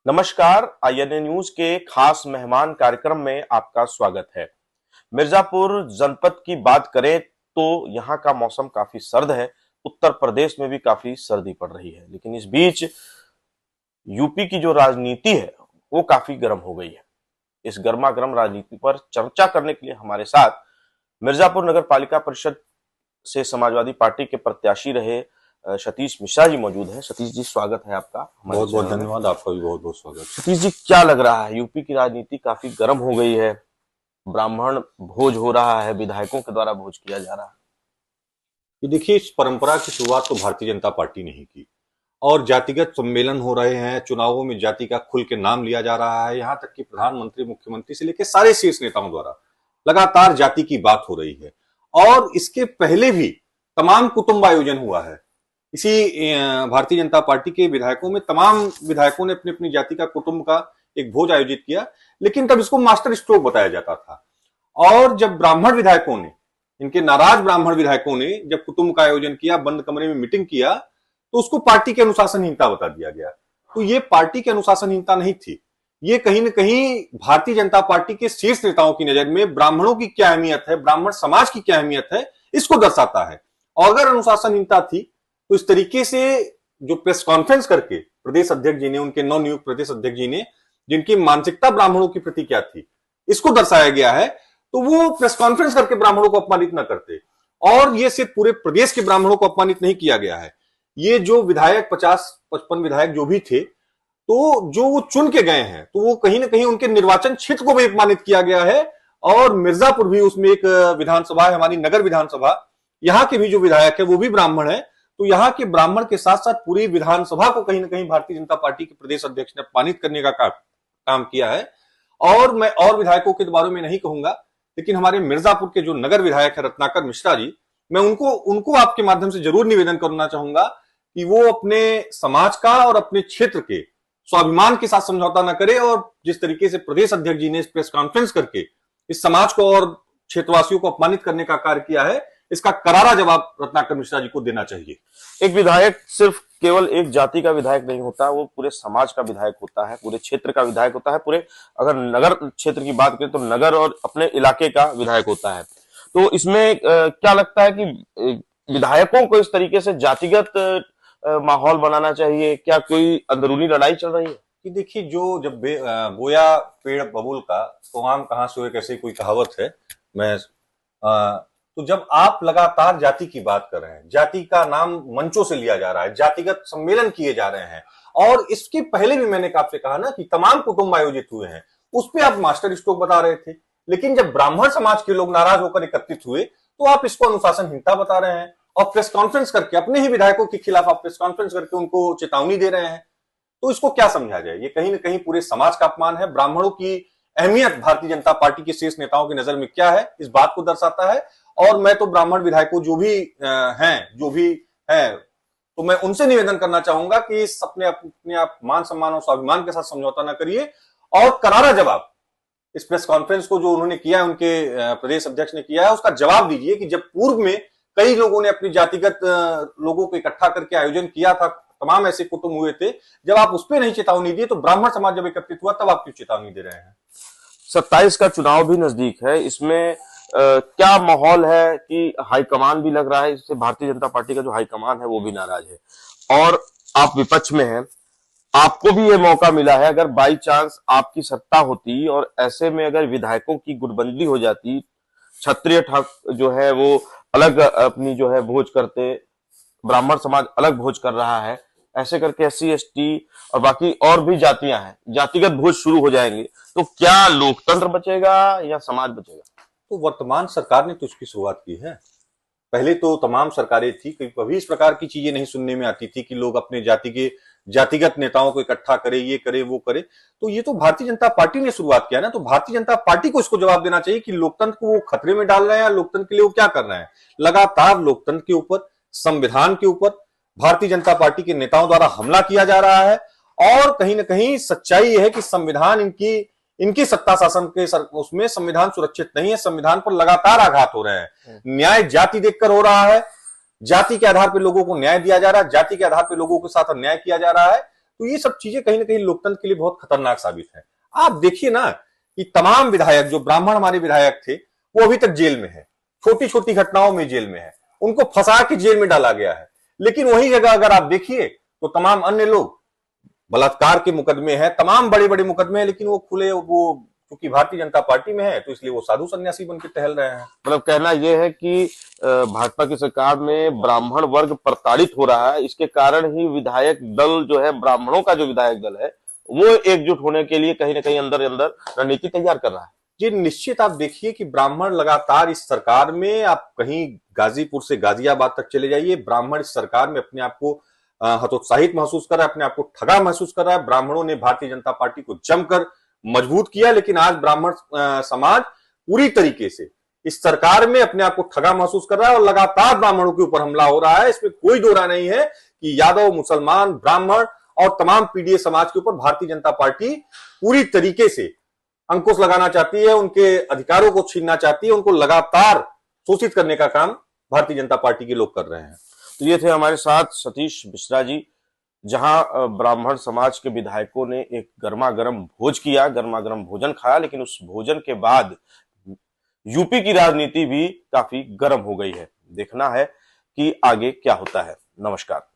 नमस्कार। INA news के खास मेहमान कार्यक्रम में आपका स्वागत है। मिर्जापुर जनपद की बात करें तो यहाँ का मौसम काफी सर्द है। उत्तर प्रदेश में भी काफी सर्दी पड़ रही है, लेकिन इस बीच यूपी की जो राजनीति है वो काफी गर्म हो गई है। इस गर्मा गर्म राजनीति पर चर्चा करने के लिए हमारे साथ मिर्जापुर नगर पालिका परिषद से समाजवादी पार्टी के प्रत्याशी रहे सतीश मिश्रा जी मौजूद हैं। सतीश जी, स्वागत है आपका। बहुत बहुत धन्यवाद। आपका भी बहुत बहुत स्वागत। सतीश जी, क्या लग रहा है, यूपी की राजनीति काफी गर्म हो गई है, ब्राह्मण भोज हो रहा है, विधायकों के द्वारा भोज किया जा रहा है। ये देखिए, इस परंपरा की शुरुआत तो भारतीय जनता पार्टी ने ही की और जातिगत सम्मेलन हो रहे हैं। चुनावों में जाति का खुल के नाम लिया जा रहा है। यहाँ तक कि प्रधानमंत्री, मुख्यमंत्री से लेकर सारे शीर्ष नेताओं द्वारा लगातार जाति की बात हो रही है। और इसके पहले भी तमाम कुटुंब आयोजन हुआ है। इसी भारतीय जनता पार्टी के विधायकों में तमाम विधायकों ने अपनी अपनी जाति का, कुटुंब का एक भोज आयोजित किया, लेकिन तब इसको मास्टर स्ट्रोक बताया जाता था। और जब ब्राह्मण विधायकों ने, इनके नाराज ब्राह्मण विधायकों ने जब कुटुंब का आयोजन किया, बंद कमरे में मीटिंग किया, तो उसको पार्टी की अनुशासनहीनता बता दिया गया। तो ये पार्टी की अनुशासनहीनता नहीं थी, ये कहीं ना कहीं भारतीय जनता पार्टी के शीर्ष नेताओं की नजर में ब्राह्मणों की क्या अहमियत है, ब्राह्मण समाज की क्या अहमियत है, इसको दर्शाता है। और अगर अनुशासनहीनता थी तो इस तरीके से जो प्रेस कॉन्फ्रेंस करके प्रदेश अध्यक्ष जी ने, उनके नवनियुक्त प्रदेश अध्यक्ष जी ने, जिनकी मानसिकता ब्राह्मणों की प्रति क्या थी, इसको दर्शाया गया है। तो वो प्रेस कॉन्फ्रेंस करके ब्राह्मणों को अपमानित न करते। और ये सिर्फ पूरे प्रदेश के ब्राह्मणों को अपमानित नहीं किया गया है। ये जो विधायक 50-55 विधायक जो भी थे, तो जो वो चुन के गए हैं, तो वो कहीं ना कहीं उनके निर्वाचन क्षेत्र को भी अपमानित किया गया है। और मिर्जापुर भी उसमें एक विधानसभा है, हमारी नगर विधानसभा, यहाँ के भी जो विधायक है वो भी ब्राह्मण है। तो यहाँ के ब्राह्मण के साथ साथ पूरी विधानसभा को कहीं ना कहीं भारतीय जनता पार्टी के प्रदेश अध्यक्ष ने अपमानित करने का काम किया है। और मैं और विधायकों के बारे में नहीं कहूंगा, लेकिन हमारे मिर्जापुर के जो नगर विधायक है रत्नाकर मिश्रा जी, मैं उनको आपके माध्यम से जरूर निवेदन करना चाहूंगा कि वो अपने समाज का और अपने क्षेत्र के स्वाभिमान के साथ समझौता न करे। और जिस तरीके से प्रदेश अध्यक्ष जी ने इस प्रेस कॉन्फ्रेंस करके इस समाज को और क्षेत्रवासियों को अपमानित करने का कार्य किया है, इसका करारा जवाब रत्नाकर मिश्रा जी को देना चाहिए। एक विधायक सिर्फ केवल एक जाति का विधायक नहीं होता, वो पूरे समाज का विधायक होता है, पूरे क्षेत्र का विधायक होता है, पूरे अगर नगर क्षेत्र की बात करें तो नगर और अपने इलाके का विधायक होता है। तो इसमें क्या लगता है कि विधायकों को इस तरीके से जातिगत माहौल बनाना चाहिए? क्या कोई अंदरूनी लड़ाई चल रही है? कि देखिए, जो जब बोया पेड़ बबूल का तो आम कहां सोए, कैसे कोई कहावत है। मैं तो जब आप लगातार जाति की बात कर रहे हैं, जाति का नाम मंचों से लिया जा रहा है, जातिगत सम्मेलन किए जा रहे हैं, और इसके पहले भी मैंने आपसे कहा ना कि तमाम कुटुंब आयोजित हुए हैं, उस पर आप मास्टर स्ट्रोक बता रहे थे। लेकिन जब ब्राह्मण समाज के लोग नाराज होकर एकत्रित हुए तो आप इसको अनुशासनहीनता बता रहे हैं। और प्रेस कॉन्फ्रेंस करके अपने ही विधायकों के खिलाफ आप प्रेस कॉन्फ्रेंस करके उनको चेतावनी दे रहे हैं। तो इसको क्या समझा जाए? ये कहीं ना कहीं पूरे समाज का अपमान है। ब्राह्मणों की अहमियत भारतीय जनता पार्टी के शीर्ष नेताओं की नजर में क्या है, इस बात को दर्शाता है। और मैं तो ब्राह्मण विधायकों जो भी हैं, तो मैं उनसे निवेदन करना चाहूंगा कि अपने आप मान सम्मान और स्वाभिमान के साथ समझौता ना करिए और करारा जवाब इस प्रेस कॉन्फ्रेंस को जो उन्होंने किया है, उनके प्रदेश अध्यक्ष ने किया है, उसका जवाब दीजिए कि जब पूर्व में कई लोगों ने अपनी जातिगत लोगों को इकट्ठा करके आयोजन किया था, तमाम ऐसे कुटुंब हुए थे, जब आप उस पर नहीं चेतावनी दिए तो ब्राह्मण समाज जब एकत्रित हुआ तब आप क्यों चेतावनी दे रहे हैं? 27 का चुनाव भी नजदीक है, इसमें क्या माहौल है कि हाईकमान भी लग रहा है, इससे भारतीय जनता पार्टी का जो हाईकमान है वो भी नाराज है और आप विपक्ष में हैं, आपको भी ये मौका मिला है। अगर बाई चांस आपकी सत्ता होती और ऐसे में अगर विधायकों की गुटबंदी हो जाती, क्षत्रिय ठग जो है वो अलग अपनी जो है भोज करते, ब्राह्मण समाज अलग भोज कर रहा है, ऐसे करके SC ST और बाकी और भी जातियां हैं, जातिगत भोज शुरू हो जाएंगे, तो क्या लोकतंत्र बचेगा या समाज बचेगा? तो वर्तमान सरकार ने तो इसकी शुरुआत की है। पहले तो तमाम सरकारें थी, कभी इस प्रकार की चीजें नहीं सुनने में आती थी कि लोग अपने जाति के जातिगत नेताओं को इकट्ठा करे, ये करे वो करे। तो ये तो भारतीय जनता पार्टी ने शुरुआत किया ना, तो भारतीय जनता पार्टी को इसको जवाब देना चाहिए कि लोकतंत्र को वो खतरे में डाल रहे हैं या लोकतंत्र के लिए वो क्या कर रहे हैं। लगातार लोकतंत्र के ऊपर, संविधान के ऊपर भारतीय जनता पार्टी के नेताओं द्वारा हमला किया जा रहा है। और कहीं ना कहीं सच्चाई यह है कि संविधान इनकी सत्ता शासन के उसमें संविधान सुरक्षित नहीं है। संविधान पर लगातार आघात हो रहे हैं। न्याय जाति देखकर हो रहा है, जाति के आधार पर लोगों को न्याय दिया जा रहा है, जाति के आधार पर लोगों के साथ अन्याय किया जा रहा है। तो ये सब चीजें कहीं ना कहीं लोकतंत्र के लिए बहुत खतरनाक साबित है। आप देखिए ना कि तमाम विधायक, जो ब्राह्मण हमारे विधायक थे, वो अभी तक जेल में है, छोटी छोटी घटनाओं में जेल में है, उनको फंसा के जेल में डाला गया है। लेकिन वही जगह अगर आप देखिए तो तमाम अन्य लोग, बलात्कार के मुकदमे हैं, तमाम बड़े बड़े मुकदमे हैं, लेकिन वो खुले, वो क्योंकि भारतीय जनता पार्टी में है तो इसलिए वो साधु सन्यासी बन के टहल रहे हैं। मतलब कहना यह है कि भाजपा की सरकार में ब्राह्मण वर्ग प्रताड़ित हो रहा है, इसके कारण ही विधायक दल जो है, ब्राह्मणों का जो विधायक दल है, वो एकजुट होने के लिए कहीं ना कहीं अंदर अंदर रणनीति तैयार कर रहा है। ये निश्चित आप देखिए कि ब्राह्मण लगातार इस सरकार में, आप कहीं गाजीपुर से गाजियाबाद तक चले जाइए, ब्राह्मण इस सरकार में अपने आप को हतोत्साहित महसूस कर रहा है, अपने आप को ठगा महसूस कर रहा है। ब्राह्मणों ने भारतीय जनता पार्टी को जमकर मजबूत किया, लेकिन आज ब्राह्मण समाज पूरी तरीके से इस सरकार में अपने आप को ठगा महसूस कर रहा है और लगातार ब्राह्मणों के ऊपर हमला हो रहा है। इसमें कोई दो राय नहीं है कि यादव, मुसलमान, ब्राह्मण और तमाम पीडीए समाज के ऊपर भारतीय जनता पार्टी पूरी तरीके से अंकुश लगाना चाहती है, उनके अधिकारों को छीनना चाहती है, उनको लगातार शोषित करने का काम भारतीय जनता पार्टी के लोग कर रहे हैं। तो ये थे हमारे साथ सतीश मिश्रा जी, जहां ब्राह्मण समाज के विधायकों ने एक गर्मा गर्म भोज किया, गर्मा गर्म भोजन खाया, लेकिन उस भोजन के बाद यूपी की राजनीति भी काफी गर्म हो गई है। देखना है कि आगे क्या होता है। नमस्कार।